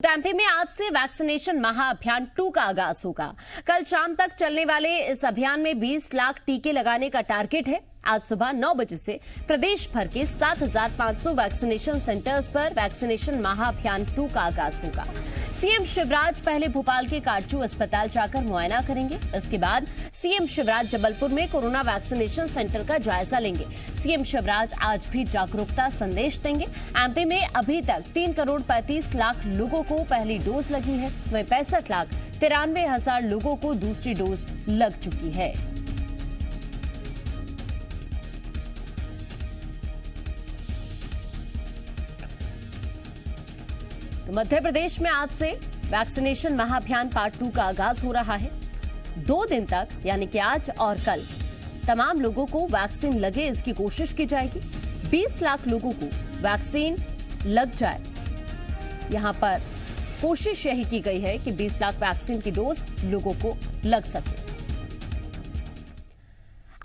MP में आज से वैक्सीनेशन महाअभियान 2 का आगाज होगा। कल शाम तक चलने वाले इस अभियान में 20 लाख टीके लगाने का टारगेट है। आज सुबह 9 बजे से प्रदेश भर के 7,500 वैक्सीनेशन सेंटर्स पर वैक्सीनेशन महाअभियान 2 का आगाज होगा। सीएम शिवराज पहले भोपाल के काटजू अस्पताल जाकर मुआयना करेंगे। इसके बाद सीएम शिवराज जबलपुर में कोरोना वैक्सीनेशन सेंटर का जायजा लेंगे। सीएम शिवराज आज भी जागरूकता संदेश देंगे। एमपी में अभी तक 3 करोड़ 35 लाख लोगों को पहली डोज लगी है, वहीं 65,93,000 लोगों को दूसरी डोज लग चुकी है। तो मध्य प्रदेश में आज से वैक्सीनेशन महाअभियान पार्ट 2 का आगाज हो रहा है। 2 दिन तक यानी कि आज और कल तमाम लोगों को वैक्सीन लगे, इसकी कोशिश की जाएगी। 20 लाख लोगों को वैक्सीन लग जाए, यहां पर कोशिश यही की गई है कि 20 लाख वैक्सीन की डोज लोगों को लग सके।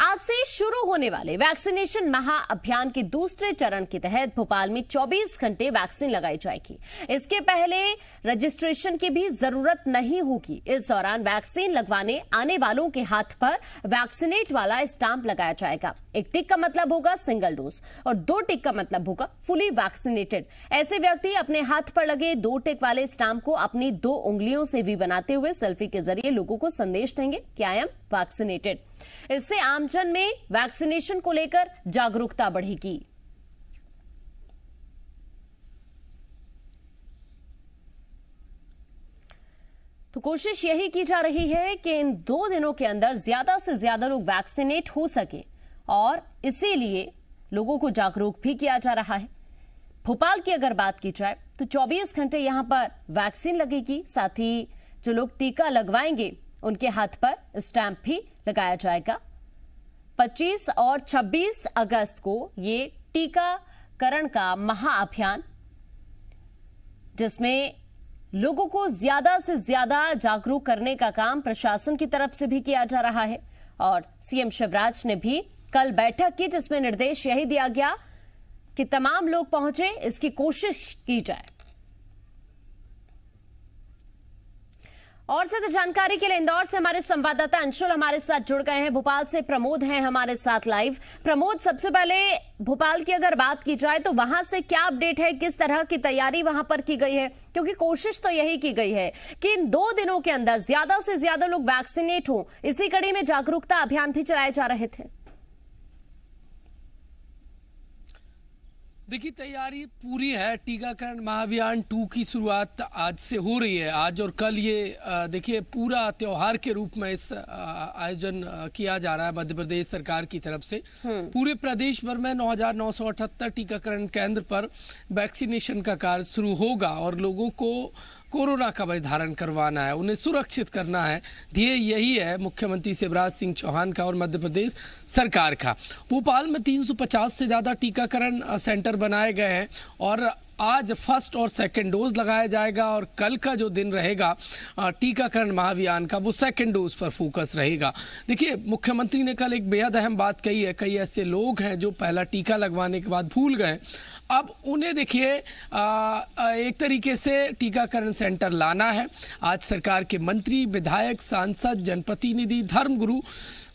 आज से शुरू होने वाले वैक्सीनेशन महाअभियान के दूसरे चरण के तहत भोपाल में 24 घंटे वैक्सीन लगाई जाएगी। इसके पहले रजिस्ट्रेशन की भी जरूरत नहीं होगी। इस दौरान वैक्सीन लगवाने आने वालों के हाथ पर वैक्सीनेट वाला स्टाम्प लगाया जाएगा। 1 टिक का मतलब होगा सिंगल डोज और 2 टिक का मतलब होगा फुली वैक्सीनेटेड। ऐसे व्यक्ति अपने हाथ पर लगे 2 टिक वाले स्टाम्प को अपनी 2 उंगलियों से वी बनाते हुए सेल्फी के जरिए लोगों को संदेश देंगे कि आई एम वैक्सीनेटेड। इससे आमजन में वैक्सीनेशन को लेकर जागरूकता बढ़ेगी। तो कोशिश यही की जा रही है कि इन 2 दिनों के अंदर ज्यादा से ज्यादा लोग वैक्सीनेट हो सके और इसीलिए लोगों को जागरूक भी किया जा रहा है। भोपाल की अगर बात की जाए तो 24 घंटे यहां पर वैक्सीन लगेगी। साथ ही जो लोग टीका लगवाएंगे उनके हाथ पर स्टैंप भी लगाया जाएगा। 25 और 26 अगस्त को ये टीकाकरण का महाअभियान, जिसमें लोगों को ज्यादा से ज्यादा जागरूक करने का काम प्रशासन की तरफ से भी किया जा रहा है। और सीएम शिवराज ने भी कल बैठक की, जिसमें निर्देश यही दिया गया कि तमाम लोग पहुंचे, इसकी कोशिश की जाए। और ज्यादा जानकारी के लिए इंदौर से हमारे संवाददाता अंशुल हमारे साथ जुड़ गए हैं। भोपाल से प्रमोद हैं हमारे साथ लाइव। प्रमोद, सबसे पहले भोपाल की अगर बात की जाए तो वहां से क्या अपडेट है, किस तरह की तैयारी वहां पर की गई है? क्योंकि कोशिश तो यही की गई है कि इन 2 दिनों के अंदर ज्यादा से ज्यादा लोग वैक्सीनेट हों। इसी कड़ी में जागरूकता अभियान भी चलाए जा रहे थे। देखिए, तैयारी पूरी है। टीकाकरण महाअभियान 2 की शुरुआत आज से हो रही है। आज और कल ये देखिए पूरा त्योहार के रूप में इस आयोजन किया जा रहा है मध्य प्रदेश सरकार की तरफ से। पूरे प्रदेश भर में 9,978 टीकाकरण केंद्र पर वैक्सीनेशन का कार्य शुरू होगा और लोगों को कोरोना का धारण करवाना है, उन्हें सुरक्षित करना है। ध्येय यही है मुख्यमंत्री शिवराज सिंह चौहान का और मध्य प्रदेश सरकार का। भोपाल में 350 से ज़्यादा टीकाकरण सेंटर बनाए गए हैं और आज फर्स्ट और सेकंड डोज लगाया जाएगा और कल का जो दिन रहेगा टीकाकरण महाअभियान का, वो सेकंड डोज पर फोकस रहेगा। देखिए, मुख्यमंत्री ने कल एक बेहद अहम बात कही है। कई ऐसे लोग हैं जो पहला टीका लगवाने के बाद भूल गए, अब उन्हें देखिए एक तरीके से टीकाकरण सेंटर लाना है। आज सरकार के मंत्री, विधायक, सांसद, जनप्रतिनिधि, धर्मगुरु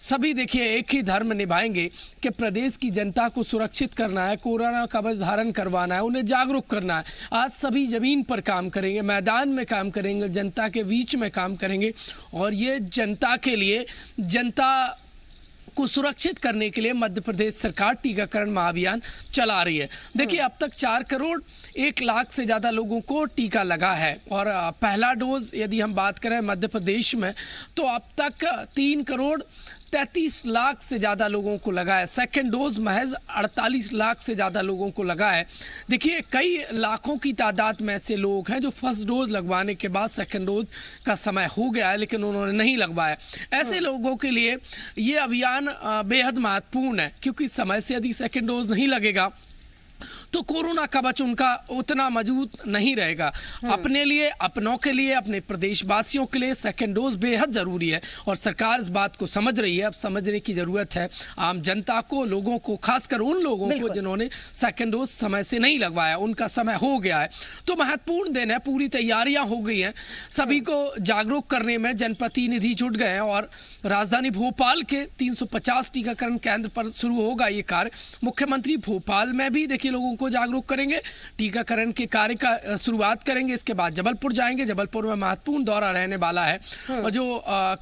सभी देखिए एक ही धर्म निभाएंगे कि प्रदेश की जनता को सुरक्षित करना है, कोरोना का धारण करवाना है, उन्हें जागरूक करना है। आज सभी जमीन पर काम करेंगे, मैदान में काम करेंगे, जनता के बीच में काम करेंगे और ये जनता के लिए, जनता को सुरक्षित करने के लिए मध्य प्रदेश सरकार टीकाकरण महाअभियान चला रही है। देखिए, अब तक 4 करोड़ 1 लाख से ज़्यादा लोगों को टीका लगा है और पहला डोज यदि हम बात करें मध्य प्रदेश में तो अब तक 3 करोड़ 33 लाख से ज़्यादा लोगों को लगा है। सेकंड डोज महज 48 लाख से ज़्यादा लोगों को लगा है। देखिए, कई लाखों की तादाद में ऐसे लोग हैं जो फर्स्ट डोज लगवाने के बाद सेकंड डोज का समय हो गया है लेकिन उन्होंने नहीं लगवाया। ऐसे लोगों के लिए ये अभियान बेहद महत्वपूर्ण है, क्योंकि समय से यदि सेकंड डोज नहीं लगेगा तो कोरोना कवच उनका उतना मजबूत नहीं रहेगा। अपने लिए, अपनों के लिए, अपने प्रदेशवासियों के लिए सेकेंड डोज बेहद जरूरी है और सरकार इस बात को समझ रही है। अब समझने की जरूरत है आम जनता को, लोगों को, खासकर उन लोगों को जिन्होंने सेकेंड डोज समय से नहीं लगवाया, उनका समय हो गया है। तो महत्वपूर्ण दिन है, पूरी तैयारियां हो गई हैं, सभी को जागरूक करने में जनप्रतिनिधि जुट गए हैं और राजधानी भोपाल के 350 टीकाकरण केंद्र पर शुरू होगा ये कार्य। मुख्यमंत्री भोपाल में भी देखिए लोगों को जागरूक करेंगे, टीकाकरण के कार्य का शुरुआत करेंगे। इसके बाद जबलपुर जाएंगे, जबलपुर में महत्वपूर्ण दौरा रहने वाला है और जो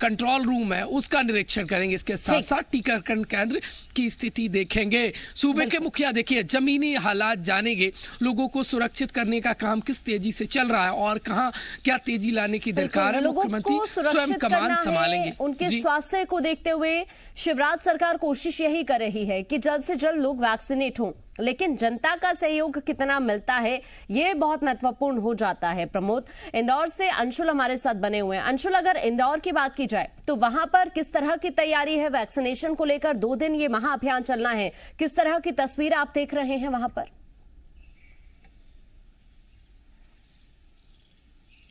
कंट्रोल रूम है उसका निरीक्षण करेंगे। इसके साथ साथ टीकाकरण केंद्र की स्थिति देखेंगे। सूबे के मुखिया देखिए जमीनी हालात जानेंगे, लोगों को सुरक्षित करने का काम किस तेजी से चल रहा है और कहां क्या तेजी लाने की दरकार है। मुख्यमंत्री स्वयं कमान संभालेंगे। उनके स्वास्थ्य को देखते हुए शिवराज सरकार कोशिश यही कर रही है कि जल्द से जल्द लोग वैक्सीनेट हों, लेकिन जनता का सहयोग कितना मिलता है ये बहुत महत्वपूर्ण हो जाता है। प्रमोद, इंदौर से अंशुल हमारे साथ बने हुए हैं। अंशुल, अगर इंदौर की बात की जाए तो वहां पर किस तरह की तैयारी है वैक्सीनेशन को लेकर? 2 दिन ये महाअभियान चलना है, किस तरह की तस्वीर आप देख रहे हैं वहां पर?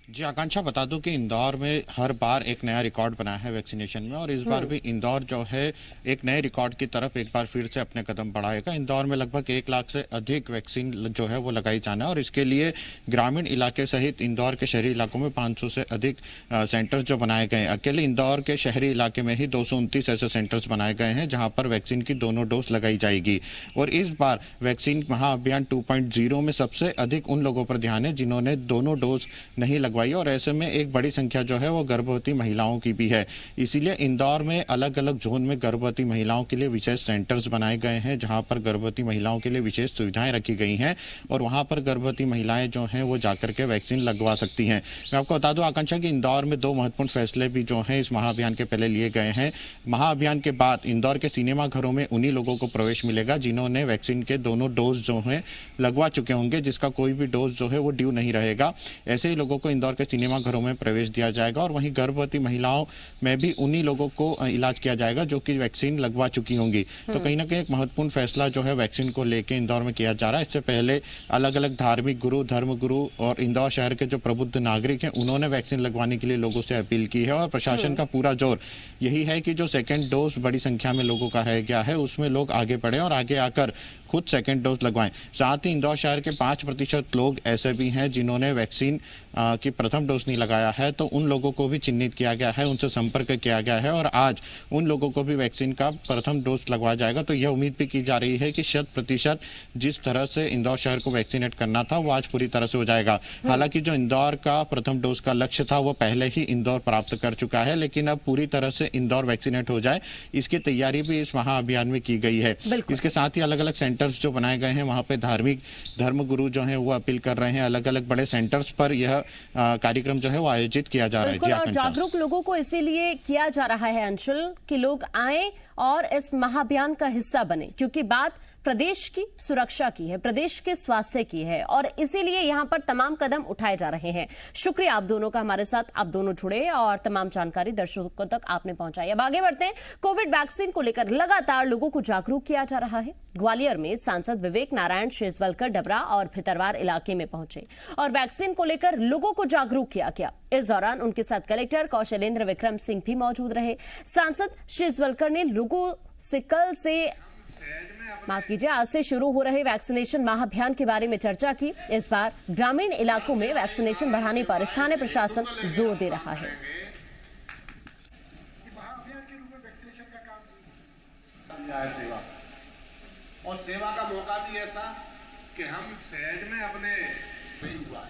जी आकांक्षा, बता दूं कि इंदौर में हर बार एक नया रिकॉर्ड बना है वैक्सीनेशन में और इस बार भी इंदौर जो है एक नए रिकॉर्ड की तरफ एक बार फिर से अपने कदम बढ़ाएगा। इंदौर में लगभग 1 लाख से अधिक वैक्सीन जो है वो लगाई जाना है और इसके लिए ग्रामीण इलाके सहित इंदौर के शहरी इलाकों में 500 से अधिक सेंटर्स जो बनाए गए हैं। अकेले इंदौर के शहरी इलाके में ही 229 ऐसे सेंटर्स बनाए गए हैं जहां पर वैक्सीन की दोनों डोज लगाई जाएगी। और इस बार वैक्सीन महाअभियान 2.0 में सबसे अधिक उन लोगों पर ध्यान है जिन्होंने दोनों डोज नहीं लगवाई और ऐसे में एक बड़ी संख्या जो है वो गर्भवती महिलाओं की भी है। इसीलिए इंदौर में अलग अलग जोन में गर्भवती महिलाओं के लिए विशेष सेंटर्स बनाए गए हैं जहां पर गर्भवती महिलाओं के लिए विशेष सुविधाएं रखी गई हैं और वहां पर गर्भवती महिलाएं जो हैं वो जाकर के वैक्सीन लगवा सकती हैं। मैं आपको बता दूं आकांक्षा कि इंदौर में 2 महत्वपूर्ण फैसले भी जो हैं इस महाअभियान के पहले लिए गए हैं। महाअभियान के बाद इंदौर के सिनेमा घरों में उन्हीं लोगों को प्रवेश मिलेगा जिन्होंने वैक्सीन के दोनों डोज जो है लगवा चुके होंगे, जिसका कोई भी डोज जो है वो ड्यू नहीं रहेगा। ऐसे ही लोगों को इंदौर के सिनेमा घरों में प्रवेश दिया जाएगा और वहीं गर्भवती महिलाओं में भी उन्हीं लोगों को इलाज किया जाएगा जो कि वैक्सीन लगवा चुकी होंगी। तो कहीं ना कहीं एक महत्वपूर्ण फैसला जो है वैक्सीन को लेकर इंदौर में किया जा रहा है। इससे पहले अलग अलग धार्मिक गुरु, धर्मगुरु और इंदौर शहर के जो प्रबुद्ध नागरिक हैं उन्होंने वैक्सीन लगवाने के लिए लोगों से अपील की है और प्रशासन का पूरा जोर यही है कि जो सेकेंड डोज बड़ी संख्या में लोगों का रह गया है उसमें लोग आगे बढ़े और आगे आकर खुद सेकेंड डोज लगवाएं। साथ ही इंदौर शहर के 5% लोग ऐसे भी हैं जिन्होंने वैक्सीन की प्रथम डोज नहीं लगाया है, तो उन लोगों को भी चिन्हित किया गया है, उनसे संपर्क किया गया है और आज उन लोगों को भी वैक्सीन का प्रथम डोज लगवाया जाएगा। तो यह उम्मीद भी की जा रही है कि 100% जिस तरह से इंदौर शहर को वैक्सीनेट करना था वो आज पूरी तरह से हो जाएगा। हालांकि जो इंदौर का प्रथम डोज का लक्ष्य था वो पहले ही इंदौर प्राप्त कर चुका है, लेकिन अब पूरी तरह से इंदौर वैक्सीनेट हो जाए इसकी तैयारी भी इस महाअभियान में की गई है। इसके साथ ही अलग अलग सेंटर्स जो बनाए गए हैं वहां पे धार्मिक धर्मगुरु जो है वो अपील कर रहे हैं, अलग अलग बड़े सेंटर्स पर यह कार्यक्रम जो है वो आयोजित किया जा रहा है। और जागरूक लोगों को इसीलिए किया जा रहा है अंशुल कि लोग आए और इस महाअभियान का हिस्सा बने, क्योंकि बात प्रदेश की सुरक्षा की है, प्रदेश के स्वास्थ्य की है और इसीलिए यहां पर तमाम कदम उठाए जा रहे हैं। शुक्रिया आप दोनों का, हमारे साथ आप दोनों जुड़े और तमाम जानकारी दर्शकों तक आपने पहुंचाई। अब आगे बढ़ते हैं। कोविड वैक्सीन को लेकर लगातार लोगों को जागरूक किया जा रहा है। ग्वालियर में सांसद विवेक नारायण शेजवलकर डबरा और भितरवार इलाके में पहुंचे और वैक्सीन को लेकर लोगों को जागरूक किया गया। इस दौरान उनके साथ कलेक्टर कौशलेंद्र विक्रम सिंह भी मौजूद रहे। सांसद शेजवलकर ने लोगों से आज से शुरू हो रहे वैक्सीनेशन महाअभियान के बारे में चर्चा की। इस बार ग्रामीण इलाकों में वैक्सीनेशन बढ़ाने पर स्थानीय प्रशासन जोर दे रहा है। और सेवा का मौका भी ऐसा कि हम सहज में अपने हुआ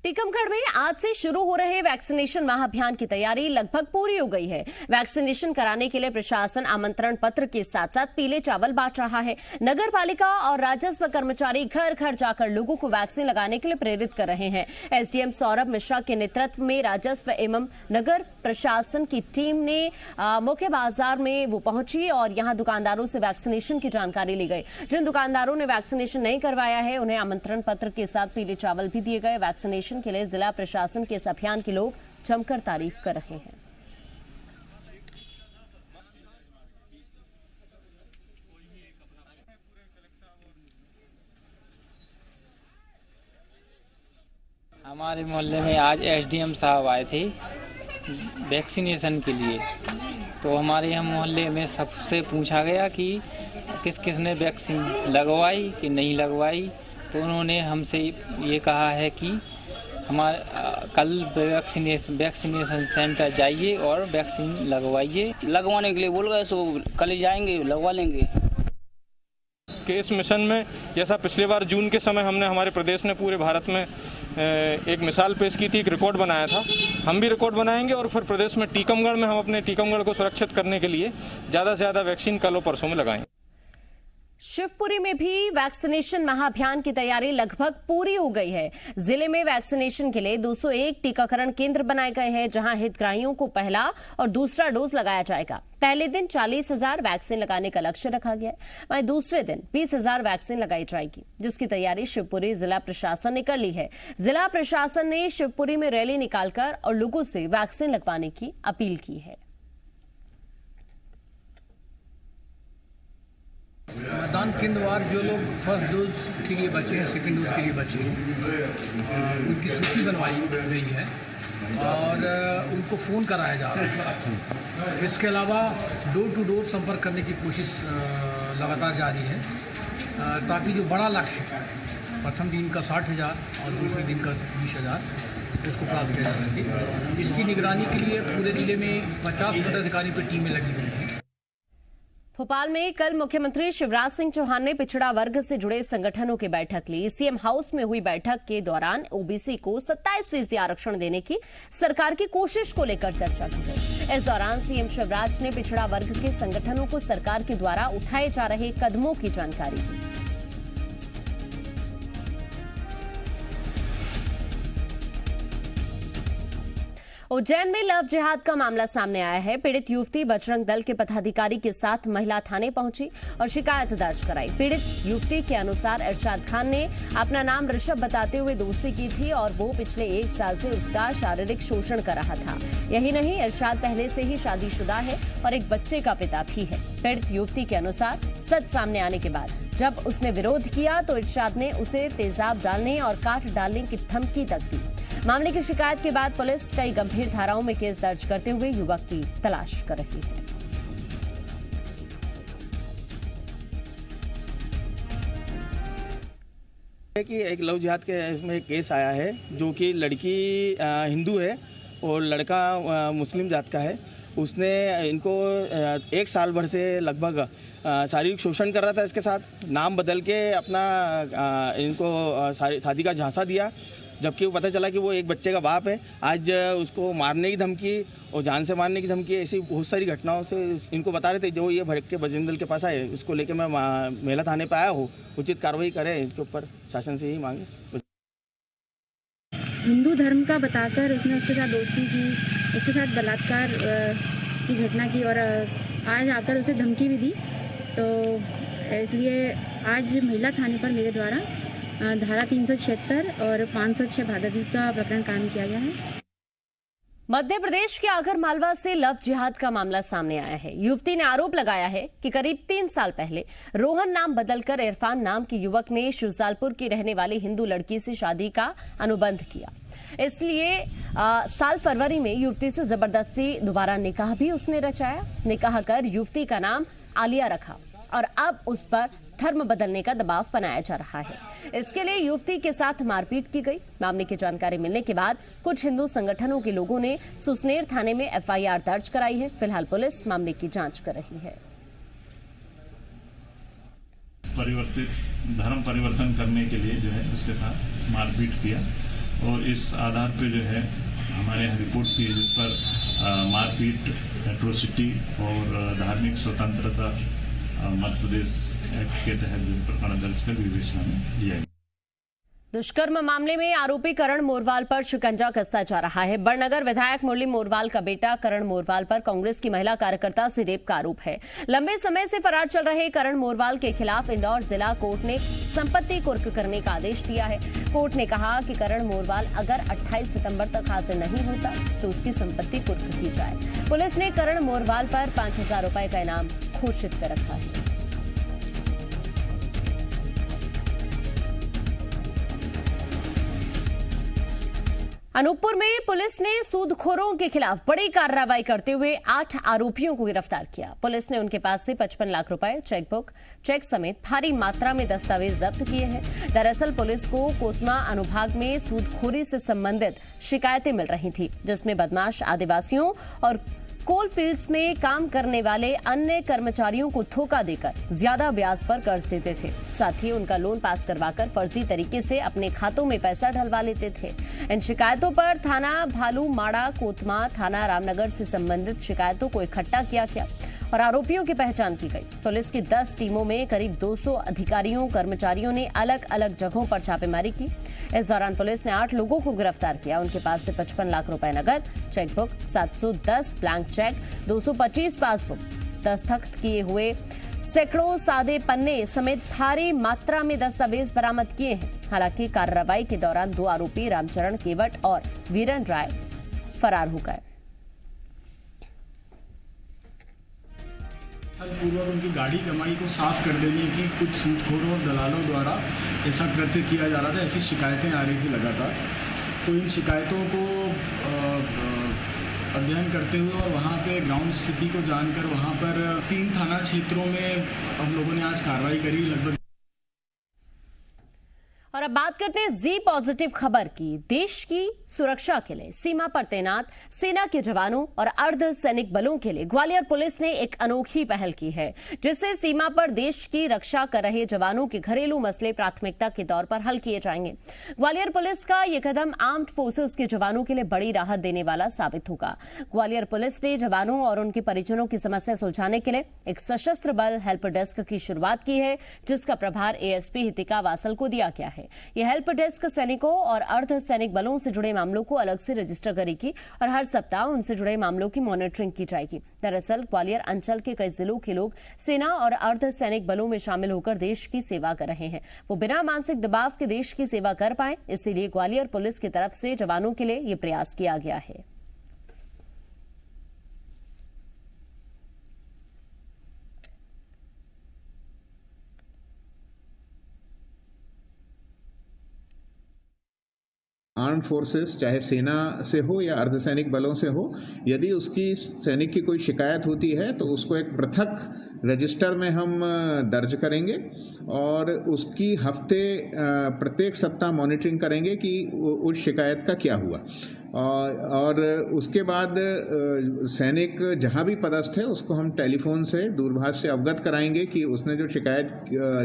टीकमगढ़ में आज से शुरू हो रहे वैक्सीनेशन महाअभियान की तैयारी लगभग पूरी हो गई है। वैक्सीनेशन कराने के लिए प्रशासन आमंत्रण पत्र के साथ साथ पीले चावल बांट रहा है। नगर पालिका और राजस्व कर्मचारी घर घर जाकर लोगों को वैक्सीन लगाने के लिए प्रेरित कर रहे हैं। एसडीएम सौरभ मिश्रा के नेतृत्व में राजस्व एवं नगर प्रशासन की टीम ने मुख्य बाजार में वो पहुंची और यहां दुकानदारों से वैक्सीनेशन की जानकारी ली गई। जिन दुकानदारों ने वैक्सीनेशन नहीं करवाया है उन्हें आमंत्रण पत्र के साथ पीले चावल भी दिए गए। वैक्सीनेशन के लिए जिला प्रशासन के इस अभियान के लोग जमकर तारीफ कर रहे हैं। हमारे मोहल्ले में आज एसडीएम साहब आए थे वैक्सीनेशन के लिए। तो हमारे यहाँ मोहल्ले में सबसे पूछा गया कि किस किस ने वैक्सीन लगवाई कि नहीं लगवाई। तो उन्होंने हमसे ये कहा है कि हमारे कल वैक्सीनेशन सेंटर जाइए और वैक्सीन लगवाइए। लगवाने के लिए बोल गए, सो कल ही जाएंगे, लगवा लेंगे। कि इस मिशन में जैसा पिछली बार जून के समय हमने हमारे प्रदेश ने पूरे भारत में एक मिसाल पेश की थी, एक रिकॉर्ड बनाया था, हम भी रिकॉर्ड बनाएंगे और फिर प्रदेश में टीकमगढ़ में हम अपने टीकमगढ़ को सुरक्षित करने के लिए ज़्यादा से ज़्यादा वैक्सीन कल और परसों में लगाएंगे। शिवपुरी में भी वैक्सीनेशन महाअभियान की तैयारी लगभग पूरी हो गई है। जिले में वैक्सीनेशन के लिए 201 टीकाकरण केंद्र बनाए गए हैं, जहां हितग्राहियों को पहला और दूसरा डोज लगाया जाएगा। पहले दिन 40,000 वैक्सीन लगाने का लक्ष्य रखा गया है, वहीं दूसरे दिन 20,000 वैक्सीन लगाई जाएगी, जिसकी तैयारी शिवपुरी जिला प्रशासन ने कर ली है। जिला प्रशासन ने शिवपुरी में रैली निकालकर और लोगों से वैक्सीन लगवाने की अपील की है। मतदान केंद्रवार जो लोग फर्स्ट डोज के लिए बचे हैं, सेकंड डोज के लिए बचे हैं, उनकी सूची बनवाई गई है और उनको फ़ोन कराया जा रहा है। इसके अलावा डोर टू डोर संपर्क करने की कोशिश लगातार जारी है, ताकि जो बड़ा लक्ष्य प्रथम दिन का 60,000 और दूसरे दिन का 20,000 उसको प्राप्त किया जा सके। इसकी निगरानी के लिए पूरे जिले में 50 पदाधिकारियों की टीमें लगी हुई हैं। भोपाल में कल मुख्यमंत्री शिवराज सिंह चौहान ने पिछड़ा वर्ग से जुड़े संगठनों की बैठक ली। सीएम हाउस में हुई बैठक के दौरान ओबीसी को 27% आरक्षण देने की सरकार की कोशिश को लेकर चर्चा की गई। इस दौरान सीएम शिवराज ने पिछड़ा वर्ग के संगठनों को सरकार के द्वारा उठाए जा रहे कदमों की जानकारी दी। उज्जैन में लव जिहाद का मामला सामने आया है। पीड़ित युवती बजरंग दल के पदाधिकारी के साथ महिला थाने पहुंची और शिकायत दर्ज कराई। पीड़ित युवती के अनुसार इरशाद खान ने अपना नाम ऋषभ बताते हुए दोस्ती की थी और वो पिछले 1 साल से उसका शारीरिक शोषण कर रहा था। यही नहीं, इरशाद पहले से ही शादीशुदा है और एक बच्चे का पिता भी है। पीड़ित युवती के अनुसार सच सामने आने के बाद जब उसने विरोध किया तो इरशाद ने उसे तेजाब डालने और काट डालने की धमकी तक दी। मामले की शिकायत के बाद पुलिस कई गंभीर धाराओं में केस दर्ज करते हुए युवक की तलाश कर रही है। कि एक लव जिहाद के इसमें एक केस आया है, जो कि लड़की हिंदू है और लड़का मुस्लिम जात का है। उसने इनको 1 साल भर से लगभग शारीरिक शोषण कर रहा था। इसके साथ नाम बदल के अपना इनको शादी का झांसा दिया, जबकि वो पता चला कि वो एक बच्चे का बाप है। आज उसको मारने की धमकी और जान से मारने की धमकी, ऐसी बहुत सारी घटनाओं से इनको बता रहे थे। जो ये भड़क के बजरंग दल के पास आए, उसको लेके मैं महिला थाने पे आया हूँ। उचित कार्रवाई करें, इनके ऊपर शासन से ही मांगे। हिंदू धर्म का बताकर उसने उसके साथ दोस्ती की, उसके साथ बलात्कार की घटना की और आज आकर उसे धमकी भी दी। तो इसलिए आज महिला थाने पर मेरे द्वारा धारा 376 और 506 भागवती का प्रकरण कायम किया गया है। मध्य प्रदेश के आगर मालवा से लव जिहाद का मामला सामने आया है। युवती ने आरोप लगाया है कि करीब 3 साल पहले रोहन नाम बदलकर इरफान नाम के युवक ने शिवजालपुर की रहने वाली हिंदू लड़की से शादी का अनुबंध किया। इसलिए साल फरवरी में युवती से जबरदस्ती दोबारा निकाह भी उसने रचाया। निकाह कर युवती का नाम आलिया रखा और अब उस पर धर्म बदलने का दबाव बनाया जा रहा है। इसके लिए युवती के साथ मारपीट की गई। मामले की जानकारी मिलने के बाद कुछ हिंदू संगठनों के लोगों ने सुसनेर थाने में एफआईआर दर्ज कराई है। फिलहाल पुलिस मामले की जांच कर रही है। धर्म परिवर्तन करने के लिए जो है उसके साथ मारपीट किया और इस आधार पे जो है हमारे यहाँ रिपोर्ट की, जिस पर मारपीट, एट्रोसिटी और धार्मिक स्वतंत्रता मध्य प्रदेश एक्ट के तहत जो प्रकरण दर्ज कर विवेचना में लिया गया। दुष्कर्म मामले में आरोपी करण मोरवाल पर शिकंजा कसता जा रहा है। बड़नगर विधायक मुरली मोरवाल का बेटा करण मोरवाल पर कांग्रेस की महिला कार्यकर्ता से रेप का आरोप है। लंबे समय से फरार चल रहे करण मोरवाल के खिलाफ इंदौर जिला कोर्ट ने संपत्ति कुर्क करने का आदेश दिया है। कोर्ट ने कहा कि करण मोरवाल अगर 28 सितंबर तक हाजिर नहीं होता तो उसकी संपत्ति कुर्क की जाए। पुलिस ने करण मोरवाल पर 5,000 रुपए का इनाम घोषित कर रखा है। अनूपपुर में पुलिस ने सूदखोरों के खिलाफ बड़ी कार्रवाई करते हुए 8 आरोपियों को गिरफ्तार किया। पुलिस ने उनके पास से 55 लाख रुपए, चेकबुक, चेक समेत भारी मात्रा में दस्तावेज जब्त किए हैं। दरअसल पुलिस को कोतमा अनुभाग में सूदखोरी से संबंधित शिकायतें मिल रही थी, जिसमें बदमाश आदिवासियों और कोल फील्ड्स में काम करने वाले अन्य कर्मचारियों को धोखा देकर ज्यादा ब्याज पर कर्ज देते थे। साथ ही उनका लोन पास करवाकर फर्जी तरीके से अपने खातों में पैसा डलवा लेते थे। इन शिकायतों पर थाना भालूमाड़ा, कोतमा, थाना रामनगर से संबंधित शिकायतों को इकट्ठा किया गया और आरोपियों की पहचान की गई। पुलिस की 10 टीमों में करीब 200 अधिकारियों, कर्मचारियों ने अलग अलग जगहों पर छापेमारी की। इस दौरान पुलिस ने 8 लोगों को गिरफ्तार किया। उनके पास से 55 लाख रुपए नगद, चेकबुक, 710 ब्लैंक चेक, 225 पासबुक, दस्तखत किए हुए सैकड़ों सादे पन्ने समेत भारी मात्रा में दस्तावेज बरामद किए हैं। हालांकि कार्रवाई के दौरान 2 आरोपी रामचरण केवट और वीरन राय फरार हो गए। पूर्वक उनकी गाढ़ी कमाई को साफ कर देने की कुछ सूदखोरों और दलालों द्वारा ऐसा कृत्य किया जा रहा था। ऐसी शिकायतें आ रही थी लगातार। तो इन शिकायतों को अध्ययन करते हुए और वहाँ पे ग्राउंड स्थिति को जानकर वहाँ पर 3 थाना क्षेत्रों में हम लोगों ने आज कार्रवाई करी लगभग। और अब बात करते हैं जी पॉजिटिव खबर की। देश की सुरक्षा के लिए सीमा पर तैनात सेना के जवानों और अर्ध सैनिक बलों के लिए ग्वालियर पुलिस ने एक अनोखी पहल की है, जिससे सीमा पर देश की रक्षा कर रहे जवानों के घरेलू मसले प्राथमिकता के तौर पर हल किए जाएंगे। ग्वालियर पुलिस का यह कदम आर्म्ड फोर्सेस के जवानों के लिए बड़ी राहत देने वाला साबित होगा। ग्वालियर पुलिस ने जवानों और उनके परिजनों की समस्या सुलझाने के लिए एक सशस्त्र बल हेल्प डेस्क की शुरुआत की है, जिसका प्रभार एएसपी हितिका वासल को दिया गया है। यह हेल्प डेस्क सैनिकों और अर्ध सैनिक बलों से जुड़े मामलों को अलग से रजिस्टर करेगी और हर सप्ताह उनसे जुड़े मामलों की मॉनिटरिंग की जाएगी। दरअसल ग्वालियर अंचल के कई जिलों के लोग सेना और अर्ध सैनिक बलों में शामिल होकर देश की सेवा कर रहे हैं। वो बिना मानसिक दबाव के देश की सेवा कर पाए, इसीलिए ग्वालियर पुलिस की तरफ से जवानों के लिए यह प्रयास किया गया है। आर्म्ड फोर्सेस चाहे सेना से हो या अर्धसैनिक बलों से हो, यदि उसकी सैनिक की कोई शिकायत होती है तो उसको एक पृथक रजिस्टर में हम दर्ज करेंगे और उसकी हफ्ते प्रत्येक सप्ताह मॉनिटरिंग करेंगे कि उस शिकायत का क्या हुआ। और उसके बाद सैनिक जहां भी पदस्थ है उसको हम टेलीफोन से, दूरभाष से अवगत कराएंगे कि उसने जो शिकायत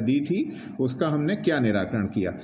दी थी उसका हमने क्या निराकरण किया।